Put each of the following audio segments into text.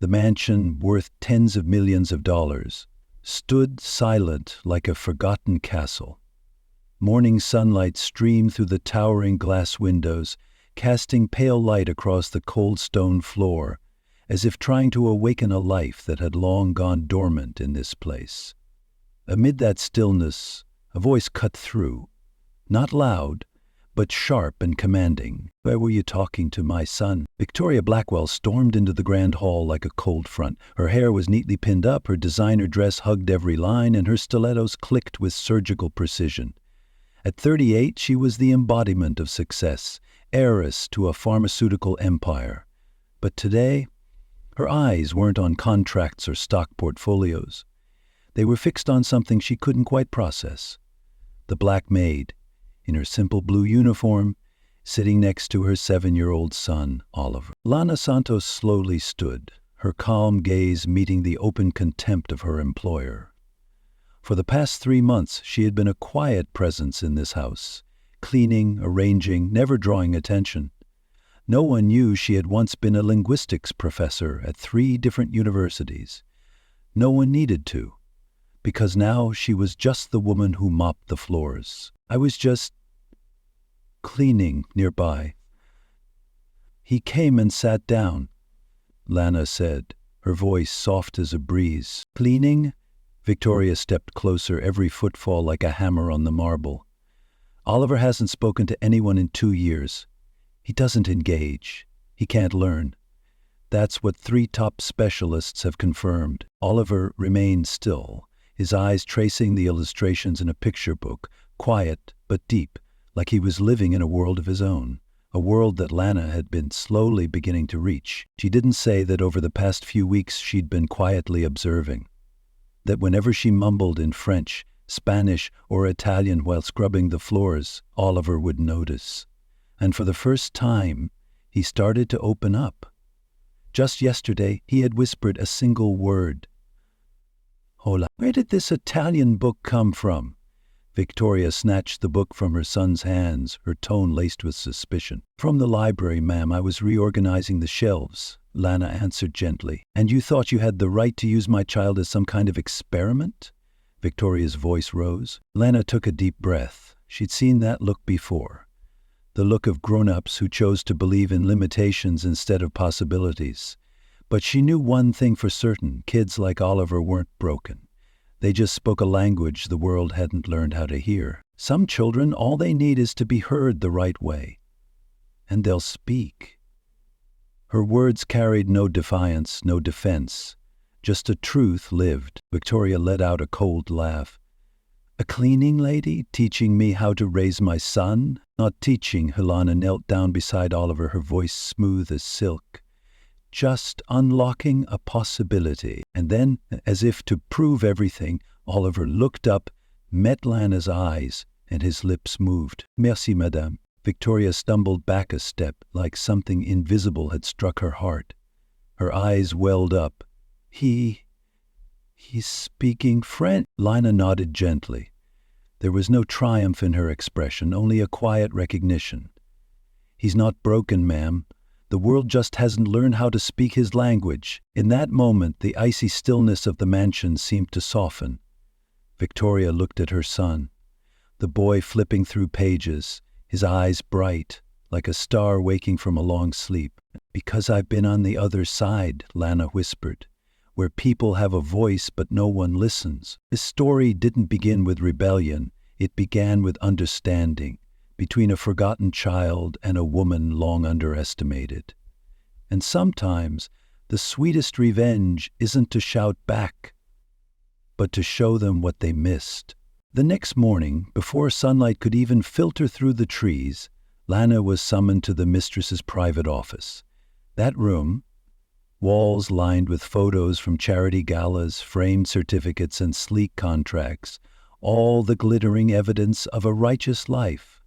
The mansion, worth tens of millions of dollars, stood silent like a forgotten castle. Morning sunlight streamed through the towering glass windows, casting pale light across the cold stone floor, as if trying to awaken a life that had long gone dormant in this place. Amid that stillness, a voice cut through, not loud, but sharp and commanding. "Where were you talking to, my son?" Victoria Blackwell stormed into the grand hall like a cold front. Her hair was neatly pinned up, her designer dress hugged every line, and her stilettos clicked with surgical precision. At 38, she was the embodiment of success, heiress to a pharmaceutical empire. But today, her eyes weren't on contracts or stock portfolios. They were fixed on something she couldn't quite process. The black maid, in her simple blue uniform, sitting next to her 7-year-old son, Oliver. Lana Santos slowly stood, her calm gaze meeting the open contempt of her employer. For the past 3 months, she had been a quiet presence in this house, cleaning, arranging, never drawing attention. No one knew she had once been a linguistics professor at 3 different universities. No one needed to, because now she was just the woman who mopped the floors. "I was just cleaning nearby." "He came and sat down," Lana said, her voice soft as a breeze. "Cleaning?" Victoria stepped closer, every footfall like a hammer on the marble. "Oliver hasn't spoken to anyone in 2 years. He doesn't engage. He can't learn. That's what 3 top specialists have confirmed." Oliver remained still, his eyes tracing the illustrations in a picture book, quiet but deep, like he was living in a world of his own, a world that Lana had been slowly beginning to reach. She didn't say that over the past few weeks she'd been quietly observing, that whenever she mumbled in French, Spanish, or Italian while scrubbing the floors, Oliver would notice. And for the first time, he started to open up. Just yesterday, he had whispered a single word. "Hola." "Where did this Italian book come from?" Victoria snatched the book from her son's hands, her tone laced with suspicion. "From the library, ma'am. I was reorganizing the shelves," Lana answered gently. "And you thought you had the right to use my child as some kind of experiment?" Victoria's voice rose. Lana took a deep breath. She'd seen that look before. The look of grown-ups who chose to believe in limitations instead of possibilities. But she knew one thing for certain: kids like Oliver weren't broken. They just spoke a language the world hadn't learned how to hear. Some children, all they need is to be heard the right way. And they'll speak. Her words carried no defiance, no defense, just a truth lived. Victoria let out a cold laugh. "A cleaning lady teaching me how to raise my son?" "Not teaching." Helena knelt down beside Oliver, her voice smooth as silk. "Just unlocking a possibility." And then, as if to prove everything, Oliver looked up, met Lana's eyes, and his lips moved. "Merci, madame." Victoria stumbled back a step, like something invisible had struck her heart. Her eyes welled up. He's speaking French." Lana nodded gently. There was no triumph in her expression, only a quiet recognition. "He's not broken, ma'am. The world just hasn't learned how to speak his language." In that moment, the icy stillness of the mansion seemed to soften. Victoria looked at her son, the boy flipping through pages, his eyes bright, like a star waking from a long sleep. "Because I've been on the other side," Lana whispered, "where people have a voice but no one listens." This story didn't begin with rebellion, it began with understanding, between a forgotten child and a woman long underestimated. And sometimes the sweetest revenge isn't to shout back, but to show them what they missed. The next morning, before sunlight could even filter through the trees, Lana was summoned to the mistress's private office. That room, walls lined with photos from charity galas, framed certificates, and sleek contracts, all the glittering evidence of a righteous life,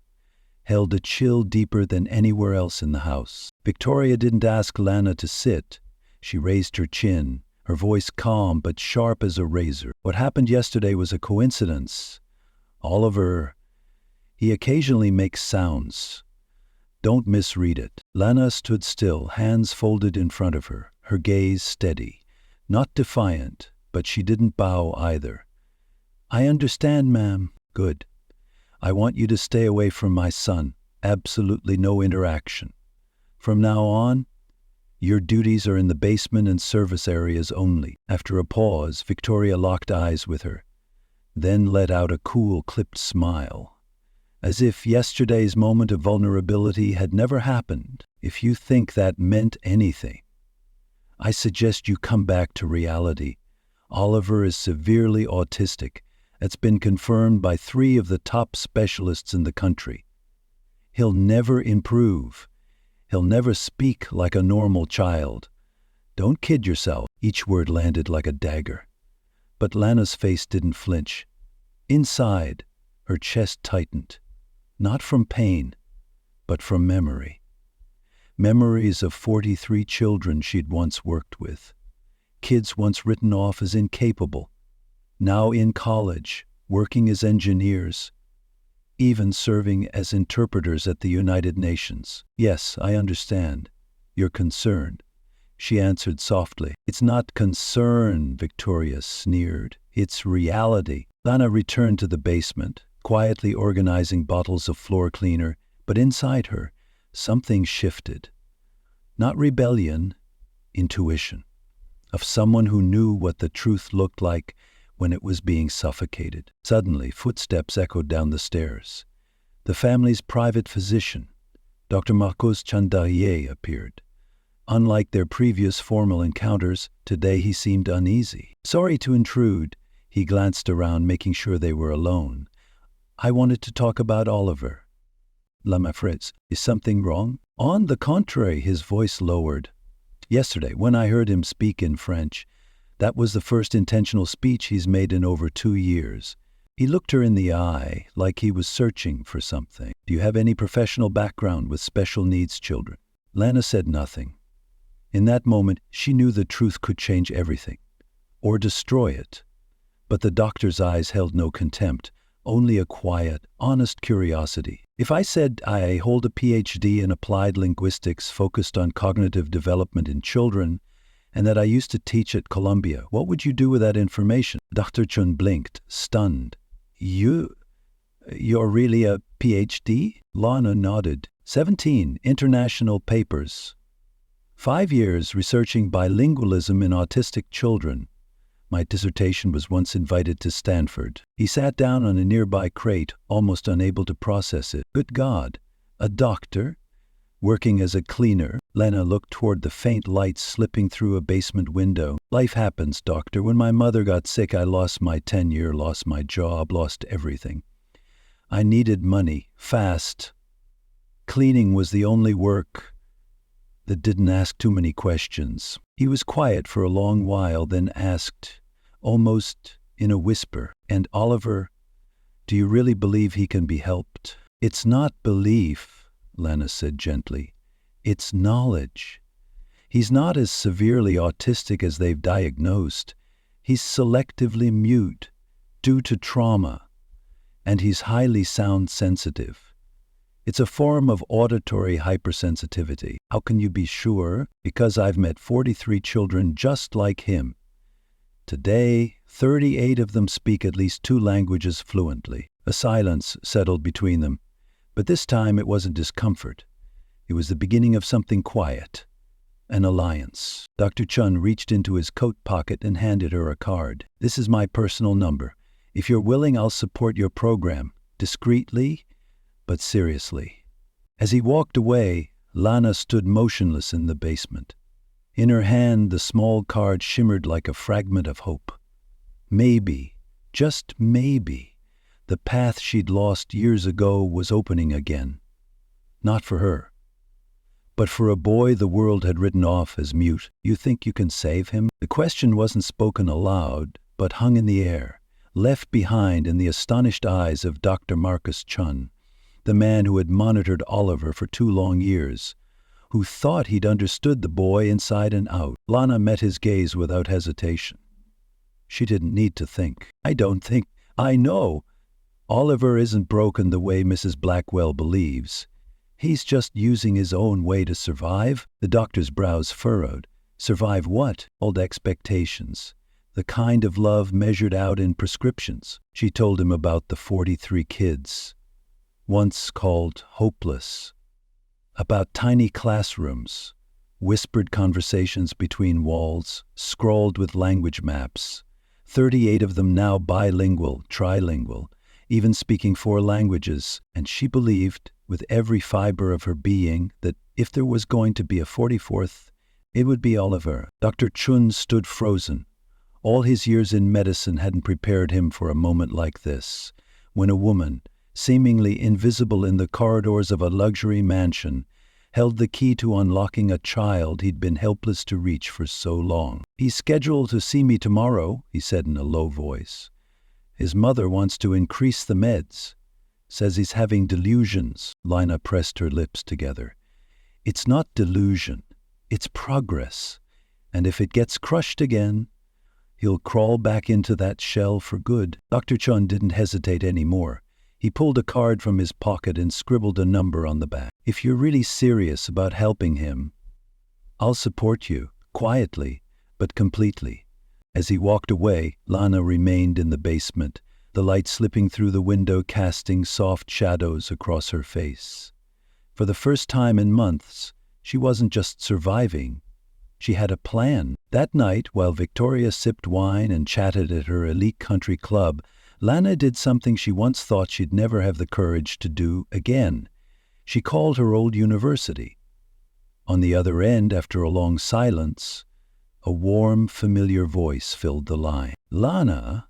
held a chill deeper than anywhere else in the house. Victoria didn't ask Lana to sit. She raised her chin, her voice calm but sharp as a razor. "What happened yesterday was a coincidence. Oliver, he occasionally makes sounds. Don't misread it." Lana stood still, hands folded in front of her. her gaze steady, not defiant, but she didn't bow either. "I understand, ma'am." "Good. I want you to stay away from my son. Absolutely no interaction. From now on, your duties are in the basement and service areas only." After a pause, Victoria locked eyes with her, then let out a cool, clipped smile, as if yesterday's moment of vulnerability had never happened. "If you think that meant anything, I suggest you come back to reality. Oliver is severely autistic. It's been confirmed by 3 of the top specialists in the country. He'll never improve. He'll never speak like a normal child. Don't kid yourself." Each word landed like a dagger. But Lana's face didn't flinch. Inside, her chest tightened. Not from pain, but from memory. Memories of 43 children she'd once worked with. Kids once written off as incapable. Now in college, working as engineers, even serving as interpreters at the United Nations. "Yes, I understand. You're concerned," she answered softly. "It's not concern," Victoria sneered. "It's reality." Lana returned to the basement, quietly organizing bottles of floor cleaner, but inside her, something shifted. Not rebellion, intuition. Of someone who knew what the truth looked like when it was being suffocated. Suddenly, footsteps echoed down the stairs. The family's private physician, Dr. Marcos Chandarier, appeared. Unlike their previous formal encounters, today he seemed uneasy. "Sorry to intrude." He glanced around, making sure they were alone. "I wanted to talk about Oliver." "La Fritz, is something wrong?" "On the contrary," his voice lowered. "Yesterday, when I heard him speak in French, that was the first intentional speech he's made in over 2 years. He looked her in the eye, like he was searching for something. Do you have any professional background with special needs children?" Lana said nothing. In that moment, she knew the truth could change everything, or destroy it. But the doctor's eyes held no contempt, only a quiet, honest curiosity. "If I said I hold a PhD in applied linguistics focused on cognitive development in children, and that I used to teach at Columbia, what would you do with that information?" Dr. Chun blinked, stunned. You're really a PhD?" Lana nodded. 17 international papers. 5 years researching bilingualism in autistic children. My dissertation was once invited to Stanford." He sat down on a nearby crate, almost unable to process it. "Good God, a doctor? Working as a cleaner?" Lana looked toward the faint lights slipping through a basement window. "Life happens, doctor. When my mother got sick, I lost my tenure, lost my job, lost everything. I needed money, fast. Cleaning was the only work that didn't ask too many questions." He was quiet for a long while, then asked, almost in a whisper, "And Oliver, do you really believe he can be helped?" "It's not belief," Lana said gently. "It's knowledge. He's not as severely autistic as they've diagnosed. He's selectively mute due to trauma, and he's highly sound sensitive. It's a form of auditory hypersensitivity." "How can you be sure?" "Because I've met 43 children just like him. Today, 38 of them speak at least 2 languages fluently." A silence settled between them, but this time it wasn't discomfort. It was the beginning of something quiet, an alliance. Dr. Chun reached into his coat pocket and handed her a card. "This is my personal number. If you're willing, I'll support your program, discreetly, but seriously." As he walked away, Lana stood motionless in the basement. In her hand, the small card shimmered like a fragment of hope. Maybe, just maybe, the path she'd lost years ago was opening again. Not for her, but for a boy the world had written off as mute. "You think you can save him?" The question wasn't spoken aloud, but hung in the air, left behind in the astonished eyes of Dr. Marcus Chun, the man who had monitored Oliver for 2 long years, who thought he'd understood the boy inside and out. Lana met his gaze without hesitation. She didn't need to think. "I don't think. I know. Oliver isn't broken the way Mrs. Blackwell believes. He's just using his own way to survive." The doctor's brows furrowed. Survive what? Old expectations. The kind of love measured out in prescriptions. She told him about the 43 kids, once called hopeless, about tiny classrooms, whispered conversations between walls, scrawled with language maps, 38 of them now bilingual, trilingual, even speaking 4 languages, and she believed, with every fiber of her being, that if there was going to be a 44th, it would be Oliver. Dr. Chun stood frozen. All his years in medicine hadn't prepared him for a moment like this, when a woman, seemingly invisible in the corridors of a luxury mansion, held the key to unlocking a child he'd been helpless to reach for so long. "He's scheduled to see me tomorrow," he said in a low voice. "His mother wants to increase the meds. Says he's having delusions." Lina pressed her lips together. "It's not delusion. It's progress. And if it gets crushed again, he'll crawl back into that shell for good." Dr. Chun didn't hesitate anymore. He pulled a card from his pocket and scribbled a number on the back. "If you're really serious about helping him, I'll support you, quietly, but completely." As he walked away, Lana remained in the basement, the light slipping through the window casting soft shadows across her face. For the first time in months, she wasn't just surviving. She had a plan. That night, while Victoria sipped wine and chatted at her elite country club, Lana did something she once thought she'd never have the courage to do again. She called her old university. On the other end, after a long silence, a warm, familiar voice filled the line. "Lana?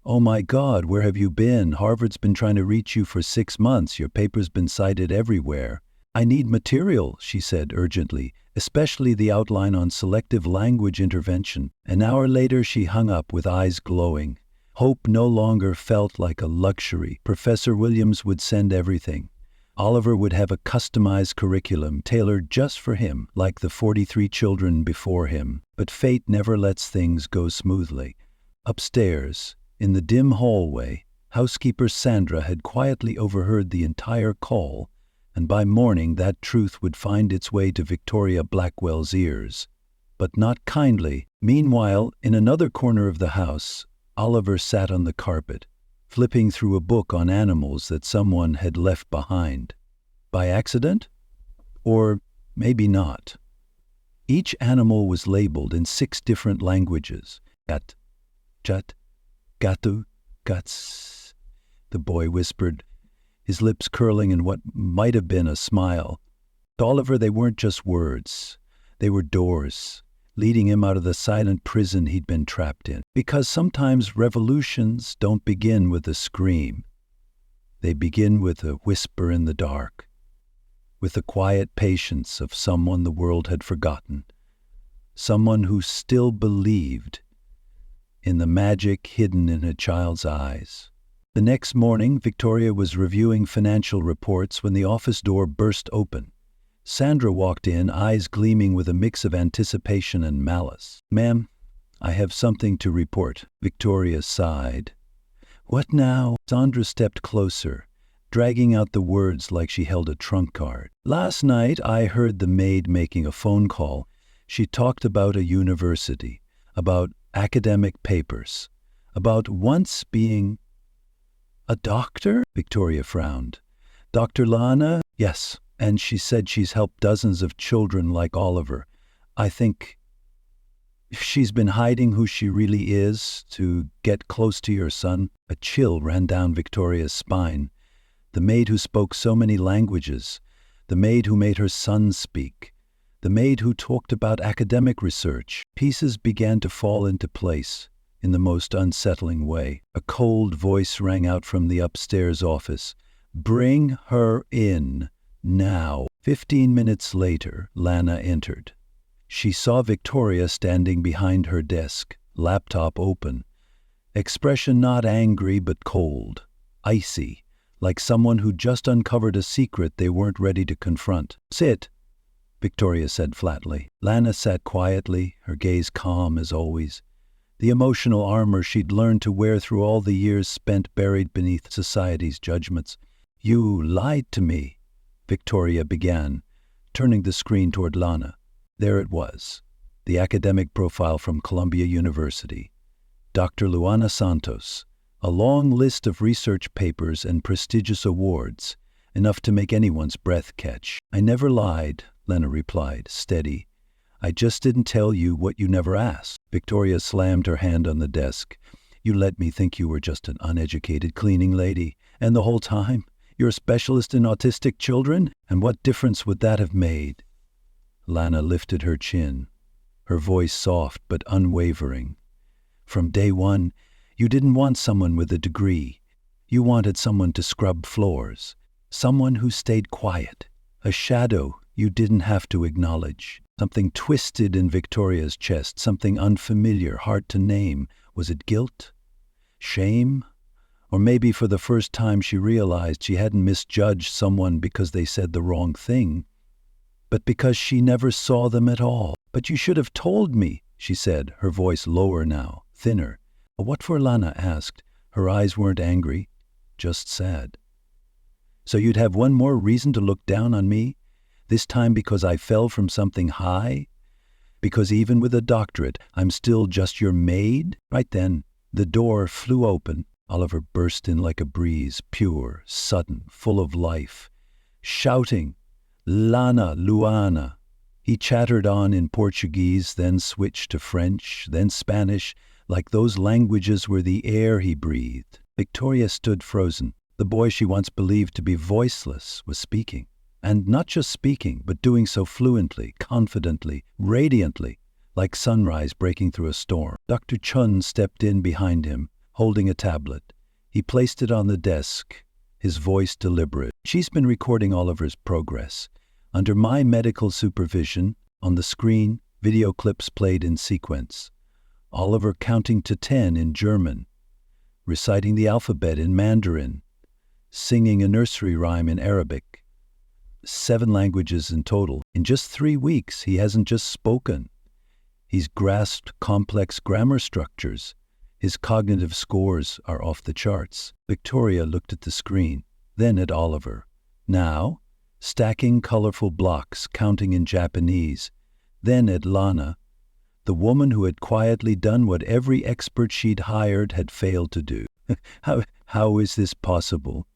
Oh my God, where have you been? Harvard's been trying to reach you for 6 months. Your paper's been cited everywhere." "I need material," she said urgently, "especially the outline on selective language intervention." An hour later she hung up with eyes glowing. Hope no longer felt like a luxury. Professor Williams would send everything. Oliver would have a customized curriculum tailored just for him, like the 43 children before him. But fate never lets things go smoothly. Upstairs, in the dim hallway, housekeeper Sandra had quietly overheard the entire call, and by morning that truth would find its way to Victoria Blackwell's ears. But not kindly. Meanwhile, in another corner of the house, Oliver sat on the carpet, flipping through a book on animals that someone had left behind. By accident? Or maybe not. Each animal was labeled in 6 different languages. Gat, chat, gatu, guts, the boy whispered, his lips curling in what might have been a smile. To Oliver, they weren't just words. They were doors, leading him out of the silent prison he'd been trapped in. Because sometimes revolutions don't begin with a scream. They begin with a whisper in the dark, with the quiet patience of someone the world had forgotten, someone who still believed in the magic hidden in a child's eyes. The next morning, Victoria was reviewing financial reports when the office door burst open. Sandra walked in, eyes gleaming with a mix of anticipation and malice. "Ma'am, I have something to report." Victoria sighed. "What now?" Sandra stepped closer, dragging out the words like she held a trump card. "Last night I heard the maid making a phone call. She talked about a university, about academic papers, about once being a doctor?" Victoria frowned. "Dr. Lana?" "Yes. And she said she's helped dozens of children like Oliver. I think if she's been hiding who she really is to get close to your son." A chill ran down Victoria's spine. The maid who spoke so many languages, the maid who made her son speak, the maid who talked about academic research. Pieces began to fall into place in the most unsettling way. A cold voice rang out from the upstairs office. "Bring her in. Now." 15 minutes later, Lana entered. She saw Victoria standing behind her desk, laptop open. Expression not angry but cold, icy, like someone who just uncovered a secret they weren't ready to confront. "Sit," Victoria said flatly. Lana sat quietly, her gaze calm as always. The emotional armor she'd learned to wear through all the years spent buried beneath society's judgments. "You lied to me," Victoria began, turning the screen toward Lana. There it was, the academic profile from Columbia University. Dr. Luana Santos, a long list of research papers and prestigious awards, enough to make anyone's breath catch. I never lied, Lena replied, steady. I just didn't tell you what you never asked. Victoria slammed her hand on the desk. You let me think you were just an uneducated cleaning lady, and the whole time, you're a specialist in autistic children? And what difference would that have made? Lana lifted her chin, her voice soft but unwavering. From day one, you didn't want someone with a degree. You wanted someone to scrub floors, someone who stayed quiet, a shadow you didn't have to acknowledge. Something twisted in Victoria's chest, something unfamiliar, hard to name. Was it guilt? Shame? Or maybe for the first time she realized she hadn't misjudged someone because they said the wrong thing, but because she never saw them at all. But you should have told me, she said, her voice lower now, thinner. What for? Lana asked. Her eyes weren't angry, just sad. So you'd have one more reason to look down on me? This time because I fell from something high? Because even with a doctorate, I'm still just your maid? Right then, the door flew open. Oliver burst in like a breeze, pure, sudden, full of life, shouting, Lana, Luana. He chattered on in Portuguese, then switched to French, then Spanish, like those languages were the air he breathed. Victoria stood frozen. The boy she once believed to be voiceless was speaking. And not just speaking, but doing so fluently, confidently, radiantly, like sunrise breaking through a storm. Dr. Chun stepped in behind him, holding a tablet. He placed it on the desk, his voice deliberate. She's been recording Oliver's progress. Under my medical supervision, on the screen, video clips played in sequence. Oliver counting to 10 in German, reciting the alphabet in Mandarin, singing a nursery rhyme in Arabic. 7 languages in total. In just 3 weeks, he hasn't just spoken. He's grasped complex grammar structures. His cognitive scores are off the charts. Victoria looked at the screen, then at Oliver. Now, stacking colorful blocks, counting in Japanese. Then at Lana, the woman who had quietly done what every expert she'd hired had failed to do. How is this possible?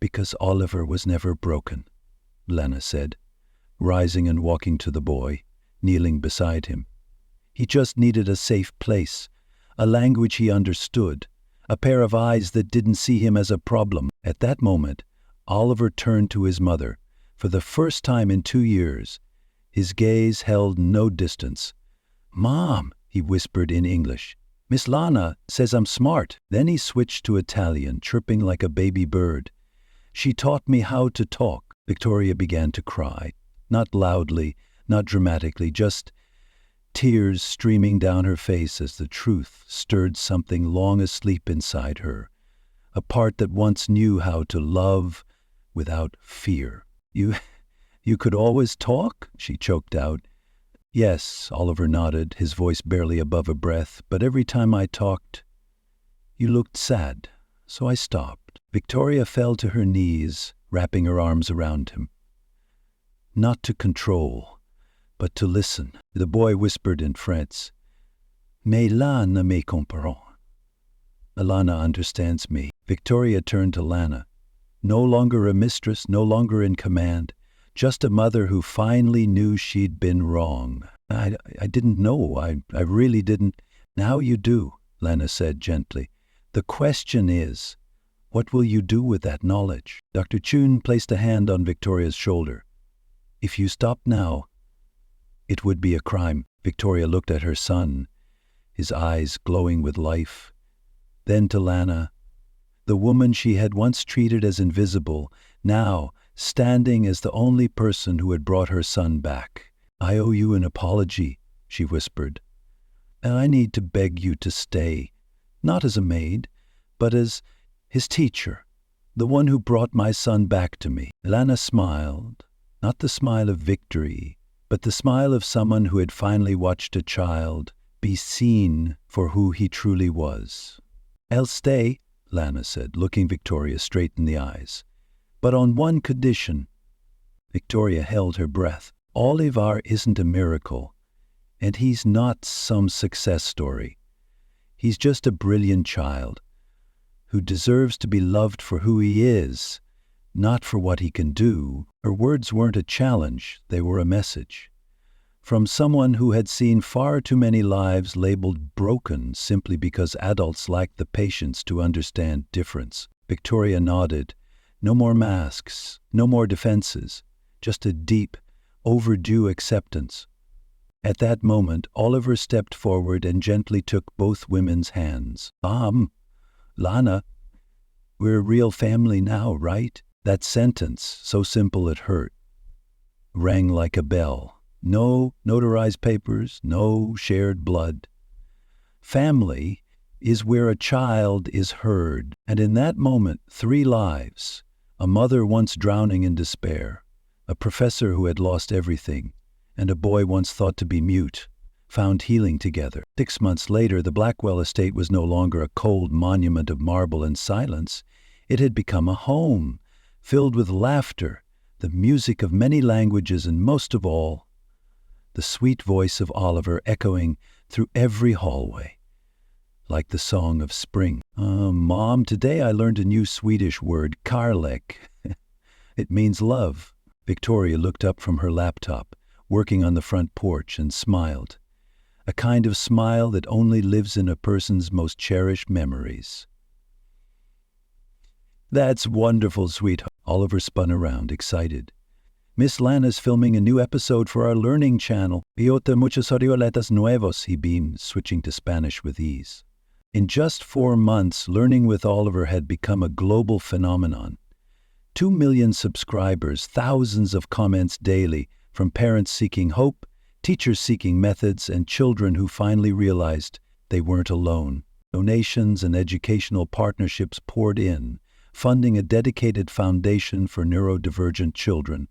Because Oliver was never broken, Lana said, rising and walking to the boy, kneeling beside him. He just needed a safe place, a language he understood, a pair of eyes that didn't see him as a problem. At that moment, Oliver turned to his mother. For the first time in 2 years, his gaze held no distance. Mom, he whispered in English. Miss Lana says I'm smart. Then he switched to Italian, chirping like a baby bird. She taught me how to talk. Victoria began to cry. Not loudly, not dramatically, just tears streaming down her face as the truth stirred something long asleep inside her, a part that once knew how to love without fear. You could always talk? She choked out. Yes, Oliver nodded, his voice barely above a breath, but every time I talked, you looked sad, so I stopped. Victoria fell to her knees, wrapping her arms around him. Not to control, but to listen. The boy whispered in French, Mais Lana me comprend. Alana understands me. Victoria turned to Lana. No longer a mistress, no longer in command, just a mother who finally knew she'd been wrong. I didn't know. I really didn't. Now you do, Lana said gently. The question is, what will you do with that knowledge? Dr. Chun placed a hand on Victoria's shoulder. If you stop now, it would be a crime. Victoria looked at her son, his eyes glowing with life. Then to Lana, the woman she had once treated as invisible, now standing as the only person who had brought her son back. I owe you an apology, she whispered. And I need to beg you to stay, not as a maid, but as his teacher, the one who brought my son back to me. Lana smiled, not the smile of victory, but the smile of someone who had finally watched a child be seen for who he truly was. I'll stay, Lana said, looking Victoria straight in the eyes. But on one condition. Victoria held her breath. Olivar isn't a miracle. And he's not some success story. He's just a brilliant child who deserves to be loved for who he is, not for what he can do. Her words weren't a challenge, they were a message. From someone who had seen far too many lives labeled broken simply because adults lacked the patience to understand difference. Victoria nodded. No more masks, no more defenses, just a deep, overdue acceptance. At that moment, Oliver stepped forward and gently took both women's hands. Lana, we're a real family now, right? That sentence, so simple it hurt, rang like a bell. No notarized papers, no shared blood. Family is where a child is heard, and in that moment, 3 lives, a mother once drowning in despair, a professor who had lost everything, and a boy once thought to be mute, found healing together. 6 months later, the Blackwell estate was no longer a cold monument of marble and silence. It had become a home, filled with laughter, the music of many languages, and most of all, the sweet voice of Oliver echoing through every hallway, like the song of spring. Mom, today I learned a new Swedish word, kärlek. It means love. Victoria looked up from her laptop, working on the front porch, and smiled. A kind of smile that only lives in a person's most cherished memories. That's wonderful, sweetheart. Oliver spun around, excited. Miss Lana's filming a new episode for our learning channel. Piota muchos orioletas nuevos, he beamed, switching to Spanish with ease. In just 4 months, Learning with Oliver had become a global phenomenon. 2 million subscribers, thousands of comments daily, from parents seeking hope, teachers seeking methods, and children who finally realized they weren't alone. Donations and educational partnerships poured in, funding a dedicated foundation for neurodivergent children,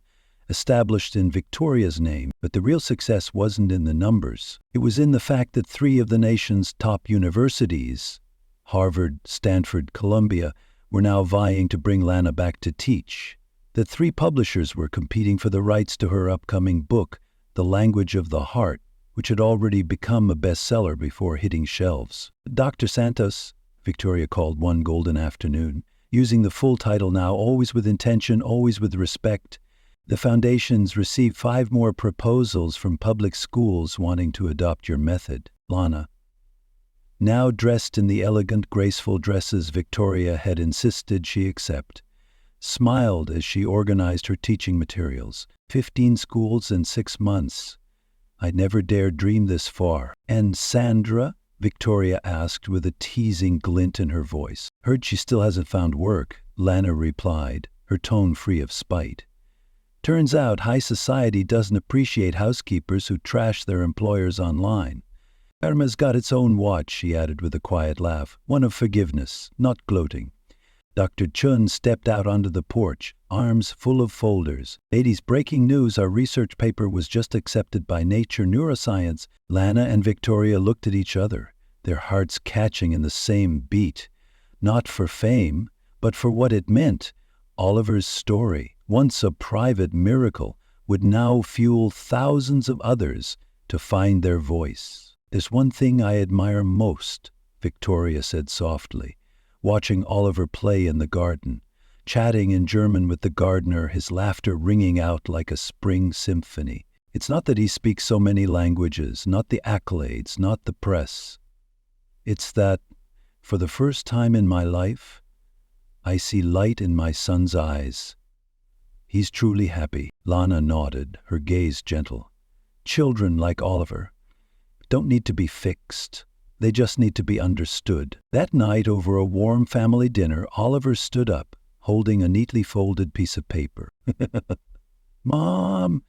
established in Victoria's name. But the real success wasn't in the numbers. It was in the fact that 3 of the nation's top universities, Harvard, Stanford, Columbia, were now vying to bring Lana back to teach. That 3 publishers were competing for the rights to her upcoming book, The Language of the Heart, which had already become a bestseller before hitting shelves. Dr. Santos, Victoria called one golden afternoon, using the full title now, always with intention, always with respect. The foundations received 5 more proposals from public schools wanting to adopt your method. Lana, now dressed in the elegant, graceful dresses Victoria had insisted she accept, smiled as she organized her teaching materials. 15 schools in 6 months. I'd never dared dream this far. And Sandra? Victoria asked with a teasing glint in her voice. Heard she still hasn't found work, Lana replied, her tone free of spite. Turns out high society doesn't appreciate housekeepers who trash their employers online. Karma's got its own watch, she added with a quiet laugh, one of forgiveness, not gloating. Dr. Chun stepped out onto the porch, arms full of folders. Ladies, breaking news, our research paper was just accepted by Nature Neuroscience. Lana and Victoria looked at each other, their hearts catching in the same beat. Not for fame, but for what it meant. Oliver's story, once a private miracle, would now fuel thousands of others to find their voice. There's one thing I admire most, Victoria said softly, watching Oliver play in the garden, chatting in German with the gardener, his laughter ringing out like a spring symphony. It's not that he speaks so many languages, not the accolades, not the press. It's that, for the first time in my life, I see light in my son's eyes. He's truly happy. Lana nodded, her gaze gentle. Children like Oliver don't need to be fixed. They just need to be understood. That night, over a warm family dinner, Oliver stood up, holding a neatly folded piece of paper. Mom,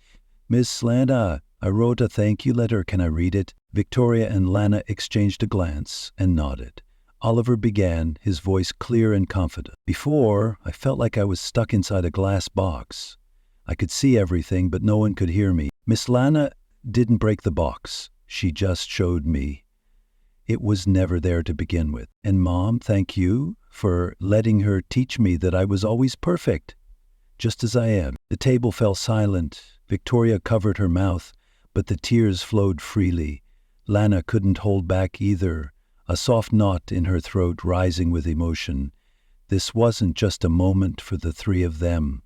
Miss Lana, I wrote a thank you letter. Can I read it? Victoria and Lana exchanged a glance and nodded. Oliver began, his voice clear and confident. Before, I felt like I was stuck inside a glass box. I could see everything, but no one could hear me. Miss Lana didn't break the box. She just showed me it was never there to begin with. And Mom, thank you for letting her teach me that I was always perfect, just as I am. The table fell silent. Victoria covered her mouth, but the tears flowed freely. Lana couldn't hold back either, a soft knot in her throat rising with emotion. This wasn't just a moment for the three of them.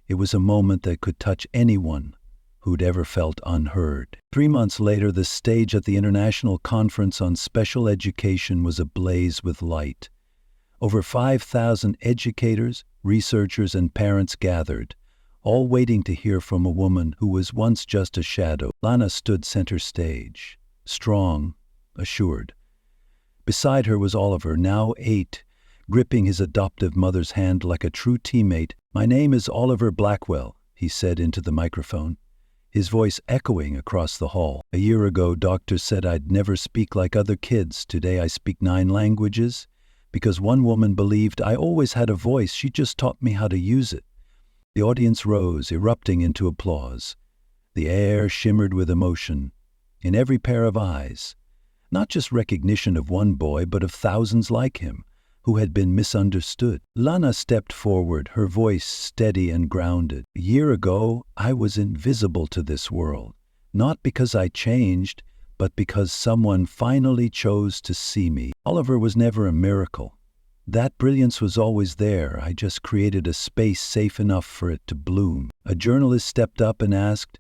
It was a moment that could touch anyone who'd ever felt unheard. 3 months later, the stage at the International Conference on Special Education was ablaze with light. Over 5,000 educators, researchers, and parents gathered, all waiting to hear from a woman who was once just a shadow. Lana stood center stage, strong, assured. Beside her was Oliver, now 8, gripping his adoptive mother's hand like a true teammate. "My name is Oliver Blackwell," he said into the microphone, his voice echoing across the hall. "A year ago, doctors said I'd never speak like other kids. Today I speak 9 languages because one woman believed I always had a voice. She just taught me how to use it." The audience rose, erupting into applause. The air shimmered with emotion in every pair of eyes. Not just recognition of one boy, but of thousands like him, who had been misunderstood. Lana stepped forward, her voice steady and grounded. "A year ago, I was invisible to this world, not because I changed, but because someone finally chose to see me. Oliver was never a miracle. That brilliance was always there. I just created a space safe enough for it to bloom." A journalist stepped up and asked,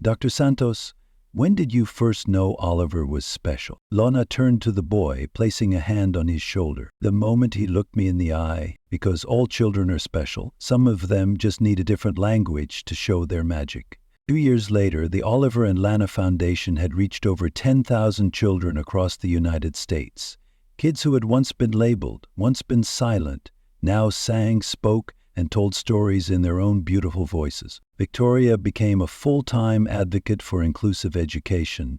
"Dr. Santos, when did you first know Oliver was special?" Lana turned to the boy, placing a hand on his shoulder. "The moment he looked me in the eye, because all children are special. Some of them just need a different language to show their magic." 2 years later, the Oliver and Lana Foundation had reached over 10,000 children across the United States. Kids who had once been labeled, once been silent, now sang, spoke, and told stories in their own beautiful voices. Victoria became a full-time advocate for inclusive education.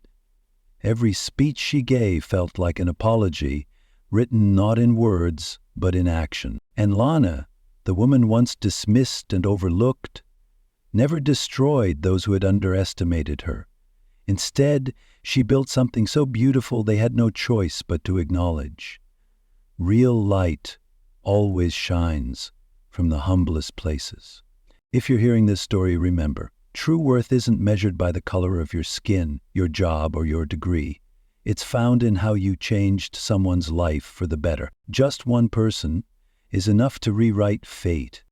Every speech she gave felt like an apology, written not in words, but in action. And Lana, the woman once dismissed and overlooked, never destroyed those who had underestimated her. Instead, she built something so beautiful they had no choice but to acknowledge. Real light always shines from the humblest places. If you're hearing this story, remember, true worth isn't measured by the color of your skin, your job, or your degree. It's found in how you changed someone's life for the better. Just one person is enough to rewrite fate.